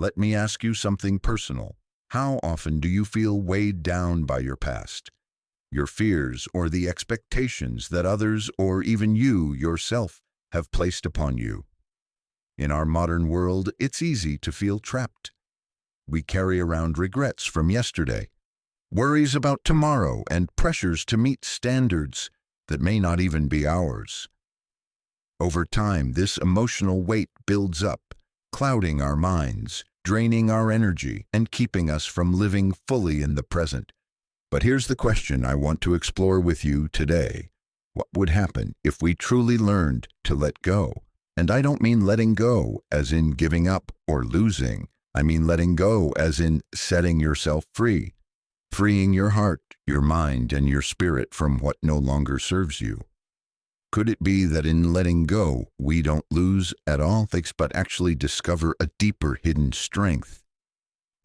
Let me ask you something personal. How often do you feel weighed down by your past, your fears, or the expectations that others or even you yourself have placed upon you? In our modern world, it's easy to feel trapped. We carry around regrets from yesterday, worries about tomorrow, and pressures to meet standards that may not even be ours. Over time, this emotional weight builds up, clouding our minds, draining our energy, and keeping us from living fully in the present. But here's the question I want to explore with you today. What would happen if we truly learned to let go? And I don't mean letting go as in giving up or losing. I mean letting go as in setting yourself free, freeing your heart, your mind, and your spirit from what no longer serves you. Could it be that in letting go, we don't lose at all, but actually discover a deeper hidden strength?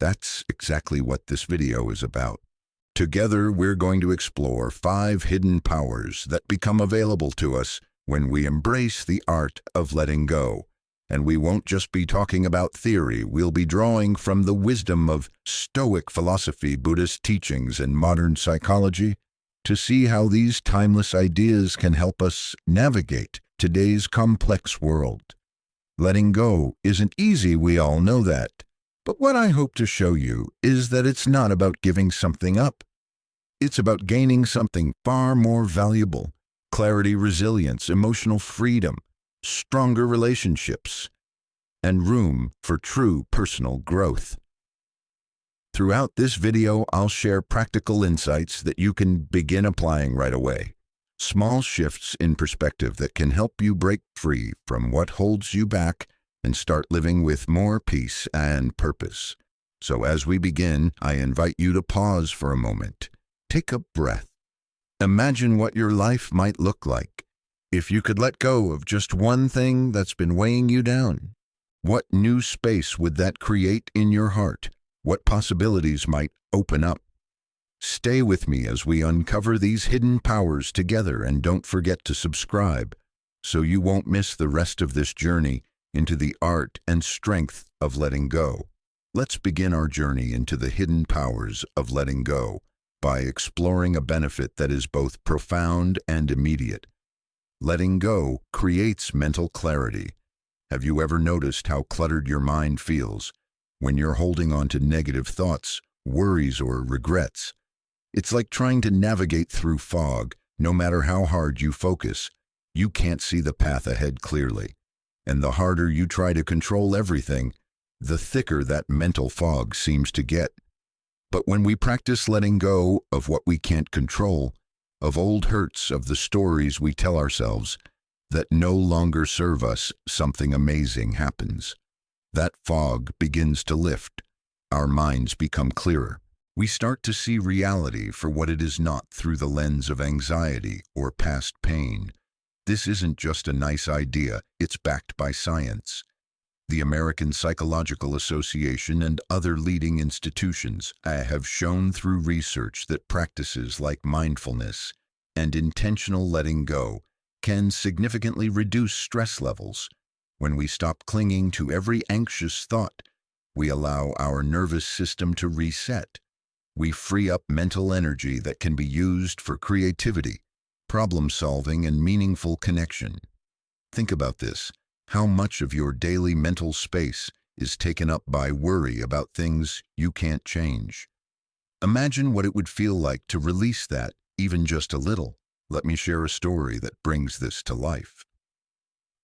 That's exactly what this video is about. Together, we're going to explore 5 hidden powers that become available to us when we embrace the art of letting go. And we won't just be talking about theory, we'll be drawing from the wisdom of Stoic philosophy, Buddhist teachings, and modern psychology to see how these timeless ideas can help us navigate today's complex world. Letting go isn't easy, we all know that. But what I hope to show you is that it's not about giving something up. It's about gaining something far more valuable: clarity, resilience, emotional freedom, stronger relationships, and room for true personal growth. Throughout this video, I'll share practical insights that you can begin applying right away. Small shifts in perspective that can help you break free from what holds you back and start living with more peace and purpose. So as we begin, I invite you to pause for a moment. Take a breath. Imagine what your life might look like if you could let go of just one thing that's been weighing you down. What new space would that create in your heart? What possibilities might open up? Stay with me as we uncover these hidden powers together, and don't forget to subscribe so you won't miss the rest of this journey into the art and strength of letting go. Let's begin our journey into the hidden powers of letting go by exploring a benefit that is both profound and immediate. Letting go creates mental clarity. Have you ever noticed how cluttered your mind feels when you're holding on to negative thoughts, worries, or regrets? It's like trying to navigate through fog. No matter how hard you focus, you can't see the path ahead clearly. And the harder you try to control everything, the thicker that mental fog seems to get. But when we practice letting go of what we can't control, of old hurts, of the stories we tell ourselves that no longer serve us, something amazing happens. That fog begins to lift. Our minds become clearer. We start to see reality for what it is, not through the lens of anxiety or past pain. This isn't just a nice idea, it's backed by science. The American Psychological Association and other leading institutions have shown through research that practices like mindfulness and intentional letting go can significantly reduce stress levels. When we stop clinging to every anxious thought, we allow our nervous system to reset. We free up mental energy that can be used for creativity, problem solving, and meaningful connection. Think about this. How much of your daily mental space is taken up by worry about things you can't change? Imagine what it would feel like to release that, even just a little. Let me share a story that brings this to life.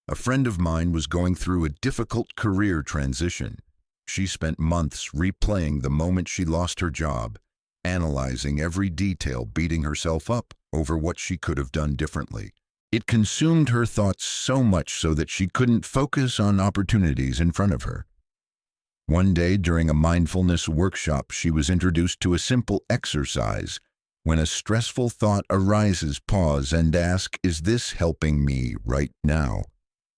A friend of mine was going through a difficult career transition. She spent months replaying the moment she lost her job, analyzing every detail, beating herself up over what she could have done differently. It consumed her thoughts so much so that she couldn't focus on opportunities in front of her. One day during a mindfulness workshop, she was introduced to a simple exercise. When a stressful thought arises, pause and ask, "Is this helping me right now?"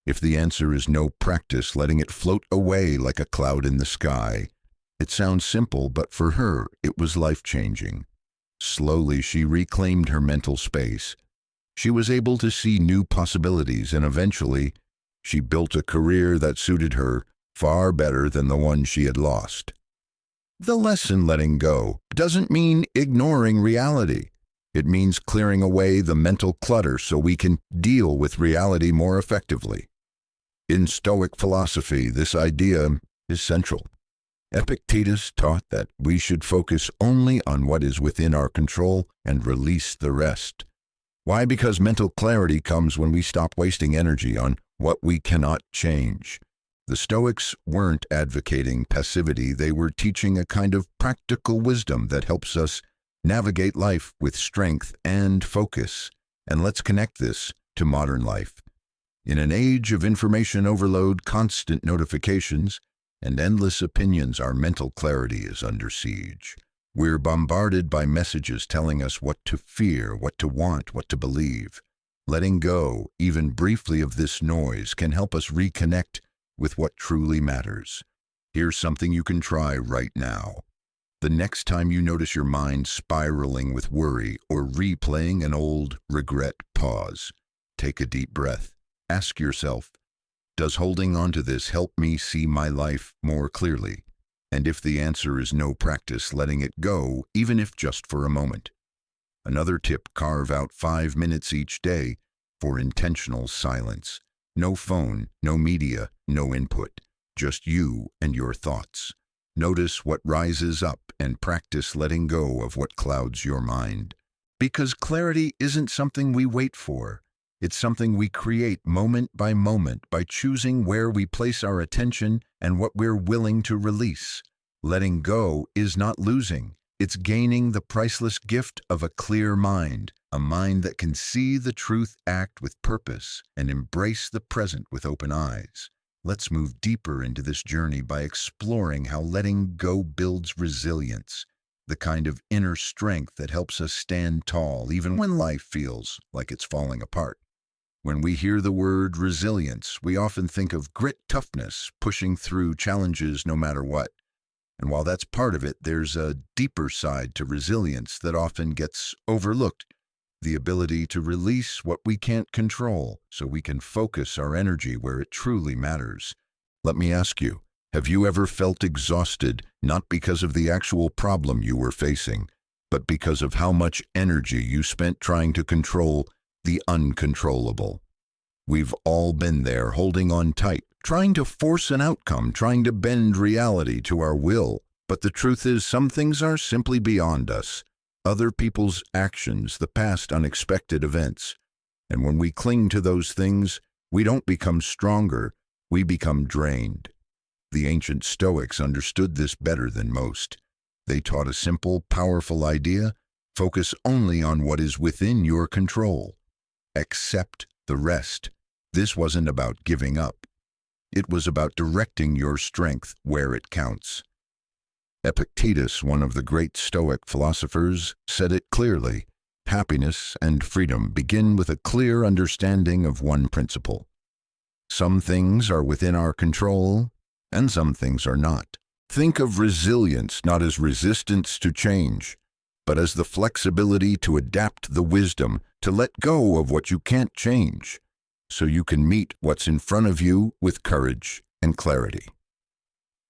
If the answer is no, practice letting it float away like a cloud in the sky. It sounds simple, but for her, it was life-changing. Slowly, she reclaimed her mental space. She was able to see new possibilities, and eventually, she built a career that suited her far better than the one she had lost. The lesson letting go doesn't mean ignoring reality. It means clearing away the mental clutter so we can deal with reality more effectively. In Stoic philosophy, this idea is central. Epictetus taught that we should focus only on what is within our control and release the rest. Why? Because mental clarity comes when we stop wasting energy on what we cannot change. The Stoics weren't advocating passivity, they were teaching a kind of practical wisdom that helps us navigate life with strength and focus. And let's connect this to modern life. In an age of information overload, constant notifications, and endless opinions, our mental clarity is under siege. We're bombarded by messages telling us what to fear, what to want, what to believe. Letting go, even briefly, of this noise can help us reconnect with what truly matters. Here's something you can try right now. The next time you notice your mind spiraling with worry or replaying an old regret, pause. Take a deep breath. Ask yourself, does holding on to this help me see my life more clearly? And if the answer is no, practice letting it go, even if just for a moment. Another tip, carve out 5 minutes each day for intentional silence. No phone, no media, no input, just you and your thoughts. Notice what rises up and practice letting go of what clouds your mind. Because clarity isn't something we wait for. It's something we create moment by choosing where we place our attention and what we're willing to release. Letting go is not losing. It's gaining the priceless gift of a clear mind, a mind that can see the truth, act with purpose, and embrace the present with open eyes. Let's move deeper into this journey by exploring how letting go builds resilience, the kind of inner strength that helps us stand tall even when life feels like it's falling apart. When we hear the word resilience, we often think of grit, toughness, pushing through challenges no matter what. And while that's part of it, there's a deeper side to resilience that often gets overlooked, the ability to release what we can't control so we can focus our energy where it truly matters. Let me ask you, have you ever felt exhausted, not because of the actual problem you were facing, but because of how much energy you spent trying to control the uncontrollable? We've all been there, holding on tight, trying to force an outcome, trying to bend reality to our will. But the truth is, some things are simply beyond us. Other people's actions, the past unexpected events. And when we cling to those things, we don't become stronger, we become drained. The ancient Stoics understood this better than most. They taught a simple, powerful idea: focus only on what is within your control. Accept the rest. This wasn't about giving up. It was about directing your strength where it counts. Epictetus, one of the great Stoic philosophers, said it clearly: happiness and freedom begin with a clear understanding of one principle. Some things are within our control, and some things are not. Think of resilience not as resistance to change, but as the flexibility to adapt, the wisdom to let go of what you can't change, so you can meet what's in front of you with courage and clarity.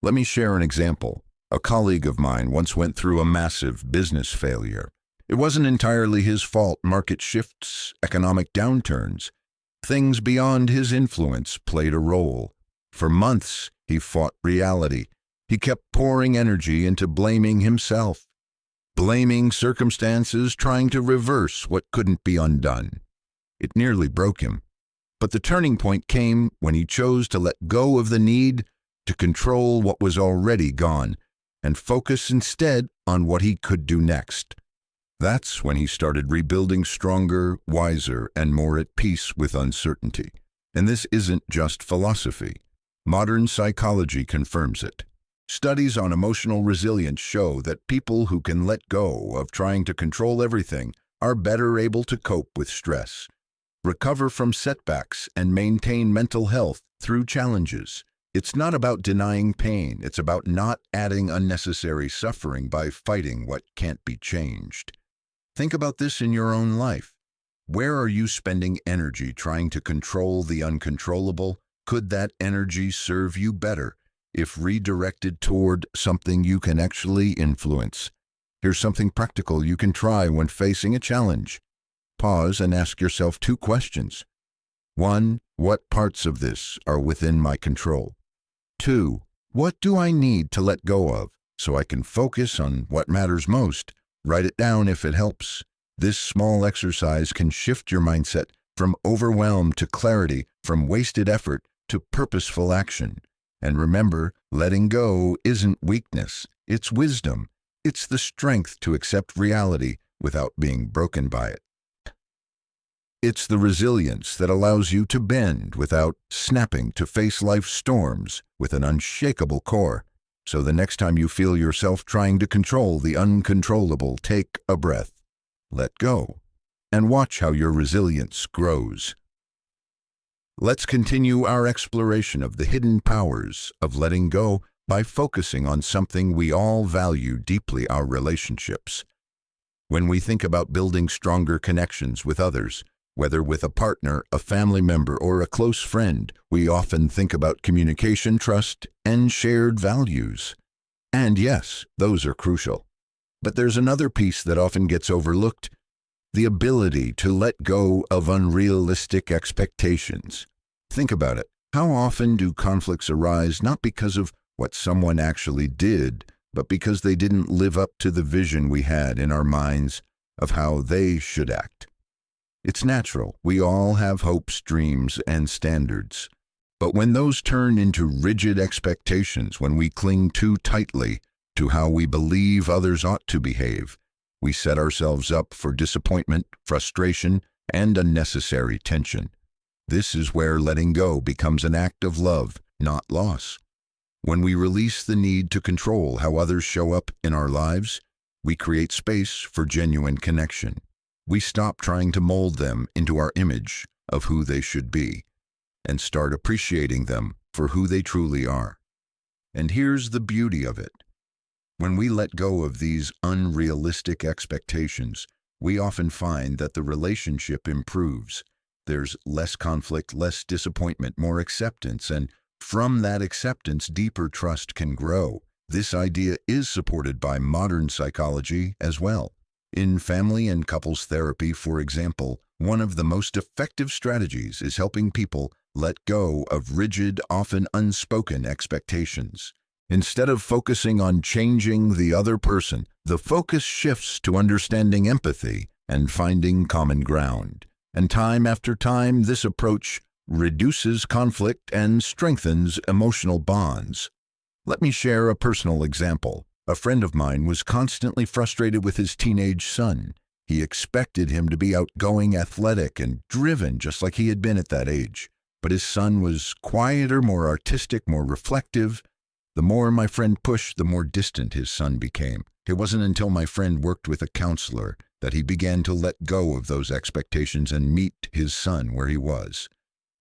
Let me share an example. A colleague of mine once went through a massive business failure. It wasn't entirely his fault. Market shifts, economic downturns, things beyond his influence played a role. For months, he fought reality. He kept pouring energy into blaming himself, blaming circumstances, trying to reverse what couldn't be undone. It nearly broke him. But the turning point came when he chose to let go of the need to control what was already gone and focus instead on what he could do next. That's when he started rebuilding stronger, wiser, and more at peace with uncertainty. And this isn't just philosophy. Modern psychology confirms it. Studies on emotional resilience show that people who can let go of trying to control everything are better able to cope with stress, recover from setbacks, and maintain mental health through challenges. It's not about denying pain. It's about not adding unnecessary suffering by fighting what can't be changed. Think about this in your own life. Where are you spending energy trying to control the uncontrollable? Could that energy serve you better if redirected toward something you can actually influence. Here's something practical you can try when facing a challenge. Pause and ask yourself 2 questions. 1. What parts of this are within my control? 2. What do I need to let go of so I can focus on what matters most? Write it down if it helps. This small exercise can shift your mindset from overwhelm to clarity, from wasted effort to purposeful action. And remember, letting go isn't weakness, it's wisdom. It's the strength to accept reality without being broken by it. It's the resilience that allows you to bend without snapping, to face life's storms with an unshakable core. So the next time you feel yourself trying to control the uncontrollable, take a breath, let go, and watch how your resilience grows. Let's continue our exploration of the hidden powers of letting go by focusing on something we all value deeply: our relationships. When we think about building stronger connections with others, whether with a partner, a family member, or a close friend, we often think about communication, trust, and shared values. And yes, those are crucial. But there's another piece that often gets overlooked: the ability to let go of unrealistic expectations. Think about it. How often do conflicts arise not because of what someone actually did, but because they didn't live up to the vision we had in our minds of how they should act? It's natural. We all have hopes, dreams, and standards. But when those turn into rigid expectations, when we cling too tightly to how we believe others ought to behave, we set ourselves up for disappointment, frustration, and unnecessary tension. This is where letting go becomes an act of love, not loss. When we release the need to control how others show up in our lives, we create space for genuine connection. We stop trying to mold them into our image of who they should be and start appreciating them for who they truly are. And here's the beauty of it. When we let go of these unrealistic expectations, we often find that the relationship improves. There's less conflict, less disappointment, more acceptance, and from that acceptance, deeper trust can grow. This idea is supported by modern psychology as well. In family and couples therapy, for example, one of the most effective strategies is helping people let go of rigid, often unspoken expectations. Instead of focusing on changing the other person, the focus shifts to understanding empathy and finding common ground. And time after time, this approach reduces conflict and strengthens emotional bonds. Let me share a personal example. A friend of mine was constantly frustrated with his teenage son. He expected him to be outgoing, athletic, and driven just like he had been at that age. But his son was quieter, more artistic, more reflective. The more my friend pushed, the more distant his son became. It wasn't until my friend worked with a counselor that he began to let go of those expectations and meet his son where he was.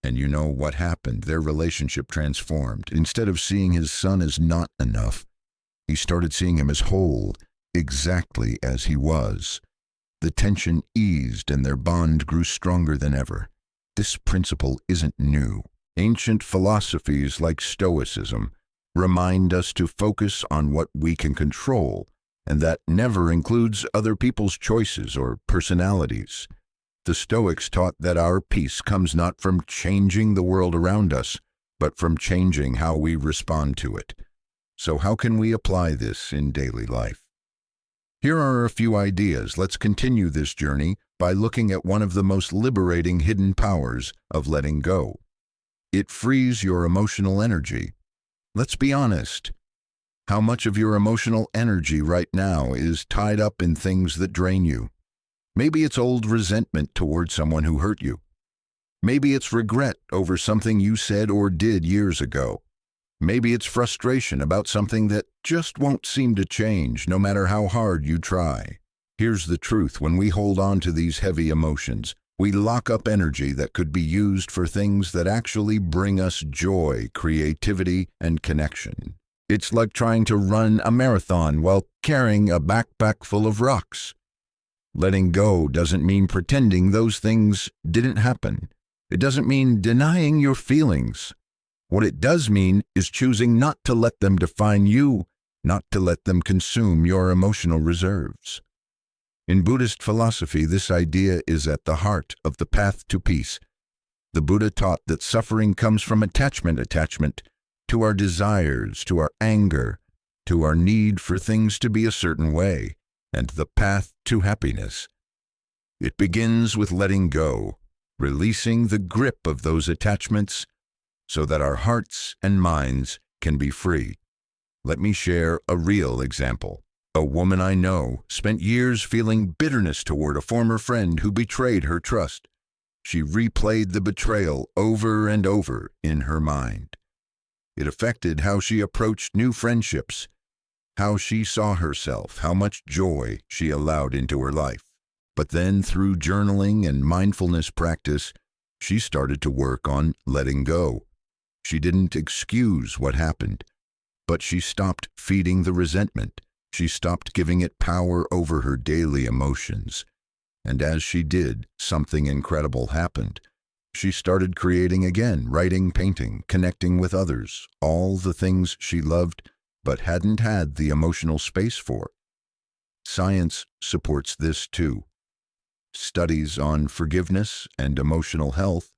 And you know what happened? Their relationship transformed. Instead of seeing his son as not enough, he started seeing him as whole, exactly as he was. The tension eased and their bond grew stronger than ever. This principle isn't new. Ancient philosophies like Stoicism remind us to focus on what we can control, and that never includes other people's choices or personalities. The Stoics taught that our peace comes not from changing the world around us, but from changing how we respond to it. So how can we apply this in daily life? Here are a few ideas. Let's continue this journey by looking at one of the most liberating hidden powers of letting go. It frees your emotional energy. Let's be honest. How much of your emotional energy right now is tied up in things that drain you? Maybe it's old resentment toward someone who hurt you. Maybe it's regret over something you said or did years ago. Maybe it's frustration about something that just won't seem to change no matter how hard you try. Here's the truth: when we hold on to these heavy emotions, we lock up energy that could be used for things that actually bring us joy, creativity, and connection. It's like trying to run a marathon while carrying a backpack full of rocks. Letting go doesn't mean pretending those things didn't happen. It doesn't mean denying your feelings. What it does mean is choosing not to let them define you, not to let them consume your emotional reserves. In Buddhist philosophy, this idea is at the heart of the path to peace. The Buddha taught that suffering comes from attachment to our desires, to our anger, to our need for things to be a certain way, and the path to happiness. It begins with letting go, releasing the grip of those attachments so that our hearts and minds can be free. Let me share a real example. A woman I know spent years feeling bitterness toward a former friend who betrayed her trust. She replayed the betrayal over and over in her mind. It affected how she approached new friendships, how she saw herself, how much joy she allowed into her life. But then, through journaling and mindfulness practice, she started to work on letting go. She didn't excuse what happened, but she stopped feeding the resentment. She stopped giving it power over her daily emotions. And as she did, something incredible happened. She started creating again, writing, painting, connecting with others, all the things she loved but hadn't had the emotional space for. Science supports this too. Studies on forgiveness and emotional health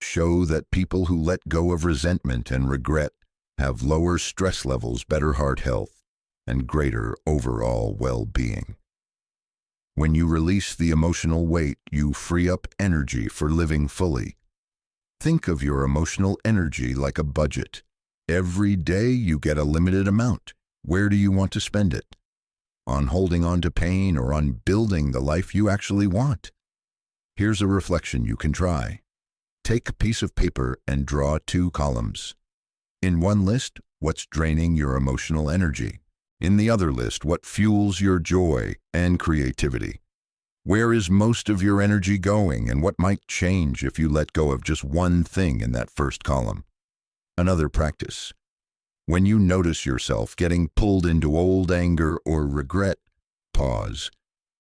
show that people who let go of resentment and regret have lower stress levels, better heart health, and greater overall well-being. When you release the emotional weight, you free up energy for living fully. Think of your emotional energy like a budget. Every day you get a limited amount. Where do you want to spend it? On holding on to pain or on building the life you actually want? Here's a reflection you can try. Take a piece of paper and draw 2 columns. In one list, what's draining your emotional energy. In the other list, what fuels your joy and creativity. Where is most of your energy going, and what might change if you let go of just one thing in that first column? Another practice. When you notice yourself getting pulled into old anger or regret, pause,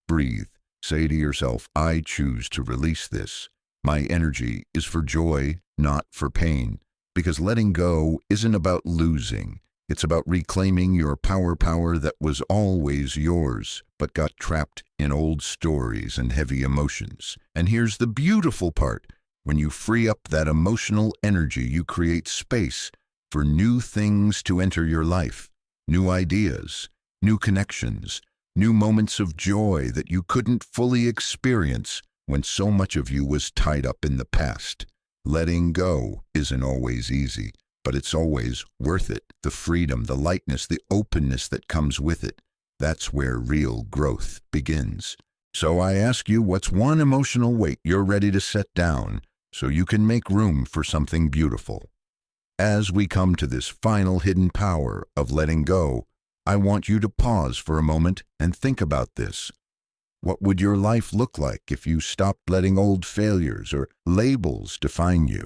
breathe, say to yourself, I choose to release this. My energy is for joy, not for pain. Because letting go isn't about losing. It's about reclaiming your power that was always yours, but got trapped in old stories and heavy emotions. And here's the beautiful part. When you free up that emotional energy, you create space for new things to enter your life, new ideas, new connections, new moments of joy that you couldn't fully experience when so much of you was tied up in the past. Letting go isn't always easy, but it's always worth it. The freedom, the lightness, the openness that comes with it. That's where real growth begins. So I ask you, what's one emotional weight you're ready to set down so you can make room for something beautiful? As we come to this final hidden power of letting go, I want you to pause for a moment and think about this. What would your life look like if you stopped letting old failures or labels define you?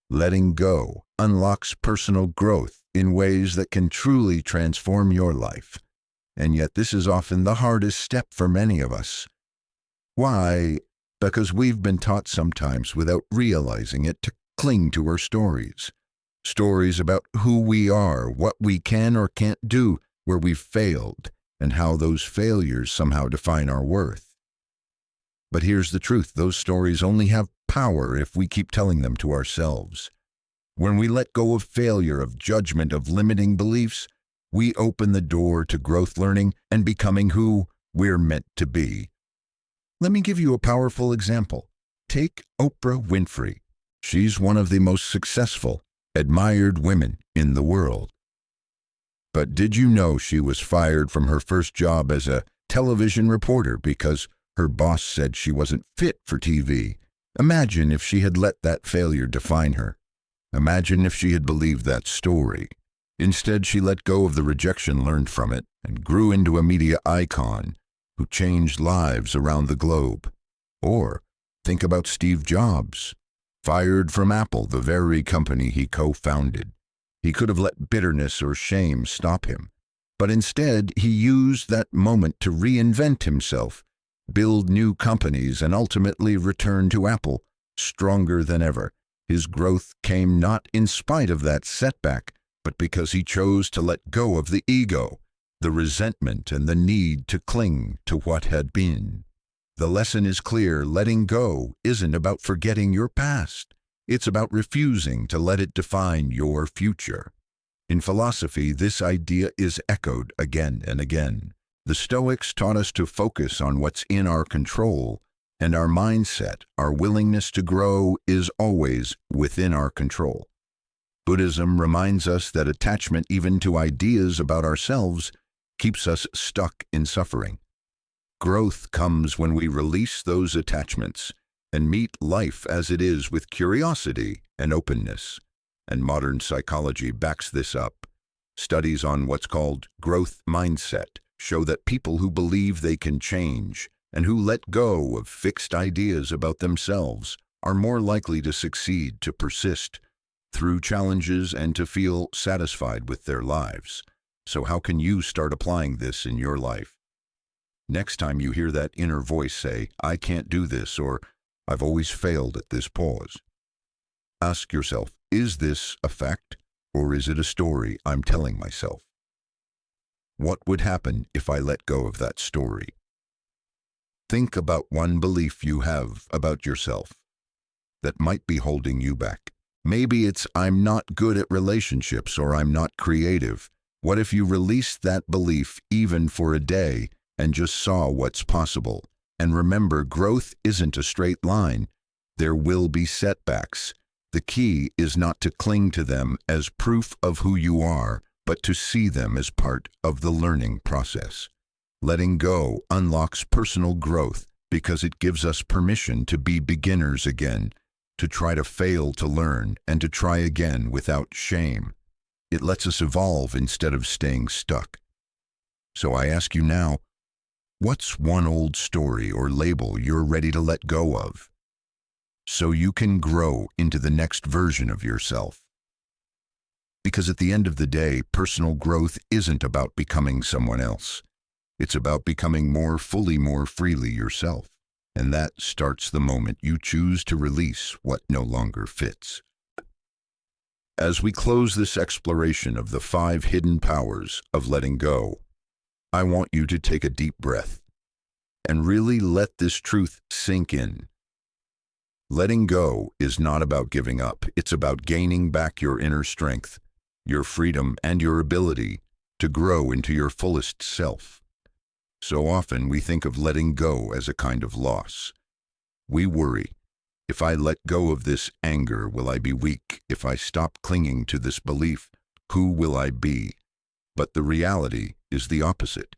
Letting go unlocks personal growth in ways that can truly transform your life. And yet this is often the hardest step for many of us. Why? Because we've been taught sometimes without realizing it to cling to our stories. Stories about who we are, what we can or can't do, where we've failed, and how those failures somehow define our worth. But here's the truth, those stories only have power if we keep telling them to ourselves. When we let go of failure, of judgment, of limiting beliefs, we open the door to growth, learning, and becoming who we're meant to be. Let me give you a powerful example. Take Oprah Winfrey. She's one of the most successful, admired women in the world. But did you know she was fired from her first job as a television reporter because her boss said she wasn't fit for TV? Imagine if she had let that failure define her. Imagine if she had believed that story. Instead, she let go of the rejection, learned from it, and grew into a media icon who changed lives around the globe. Or think about Steve Jobs, fired from Apple, the very company he co-founded. He could have let bitterness or shame stop him, but instead he used that moment to reinvent himself, build new companies, and ultimately return to Apple stronger than ever. His growth came not in spite of that setback, but because he chose to let go of the ego, the resentment, and the need to cling to what had been. The lesson is clear: letting go isn't about forgetting your past. It's about refusing to let it define your future. In philosophy, this idea is echoed again and again. The Stoics taught us to focus on what's in our control, and our mindset, our willingness to grow, is always within our control. Buddhism reminds us that attachment even to ideas about ourselves keeps us stuck in suffering. Growth comes when we release those attachments and meet life as it is with curiosity and openness. And modern psychology backs this up. Studies on what's called growth mindset show that people who believe they can change and who let go of fixed ideas about themselves are more likely to succeed, to persist through challenges, and to feel satisfied with their lives. So how can you start applying this in your life? Next time you hear that inner voice say, "I can't do this," or "I've always failed at this," pause. Ask yourself, is this a fact, or is it a story I'm telling myself? What would happen if I let go of that story? Think about one belief you have about yourself that might be holding you back. Maybe it's "I'm not good at relationships," or "I'm not creative." What if you released that belief even for a day and just saw what's possible? And remember, growth isn't a straight line. There will be setbacks. The key is not to cling to them as proof of who you are, but to see them as part of the learning process. Letting go unlocks personal growth because it gives us permission to be beginners again, to try to fail to learn, and to try again without shame. It lets us evolve instead of staying stuck. So I ask you now, what's one old story or label you're ready to let go of, so you can grow into the next version of yourself? Because at the end of the day, personal growth isn't about becoming someone else. It's about becoming more fully, more freely yourself. And that starts the moment you choose to release what no longer fits. As we close this exploration of the 5 hidden powers of letting go, I want you to take a deep breath and really let this truth sink in. Letting go is not about giving up. It's about gaining back your inner strength, your freedom, and your ability to grow into your fullest self. So often we think of letting go as a kind of loss. We worry, if I let go of this anger, will I be weak? If I stop clinging to this belief, who will I be? But the reality is the opposite.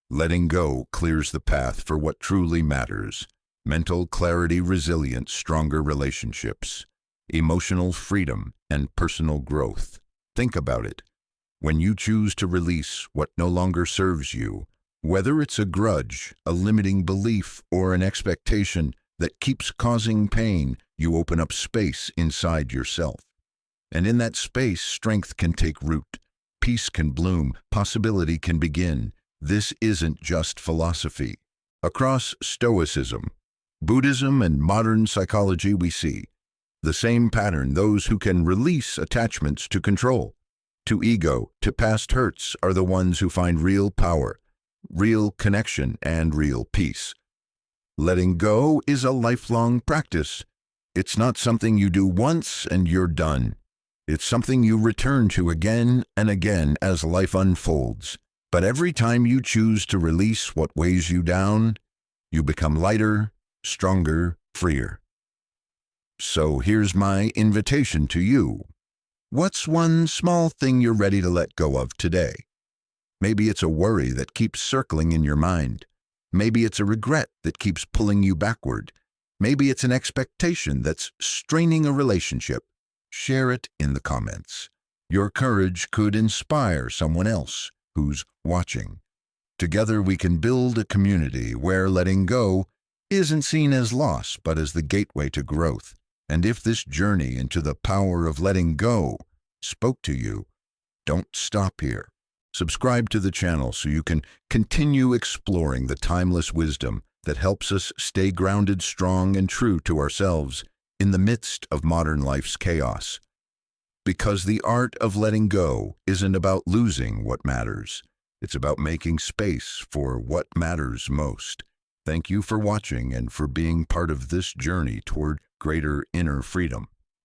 Letting go clears the path for what truly matters: mental clarity, resilience, stronger relationships, emotional freedom, and personal growth. Think about it. When you choose to release what no longer serves you, whether it's a grudge, a limiting belief, or an expectation that keeps causing pain, you open up space inside yourself. And in that space, strength can take root, peace can bloom, possibility can begin. This isn't just philosophy. Across Stoicism, Buddhism, and modern psychology, we see the same pattern. Those who can release attachments to control, to ego, to past hurts are the ones who find real power, real connection, and real peace. Letting go is a lifelong practice. It's not something you do once and you're done. It's something you return to again and again as life unfolds. But every time you choose to release what weighs you down, you become lighter, stronger, freer. So here's my invitation to you. What's one small thing you're ready to let go of today? Maybe it's a worry that keeps circling in your mind. Maybe it's a regret that keeps pulling you backward. Maybe it's an expectation that's straining a relationship. Share it in the comments. Your courage could inspire someone else who's watching. Together we can build a community where letting go isn't seen as loss, but as the gateway to growth. And if this journey into the power of letting go spoke to you, don't stop here. Subscribe to the channel so you can continue exploring the timeless wisdom that helps us stay grounded, strong, and true to ourselves in the midst of modern life's chaos. Because the art of letting go isn't about losing what matters. It's about making space for what matters most. Thank you for watching and for being part of this journey toward greater inner freedom.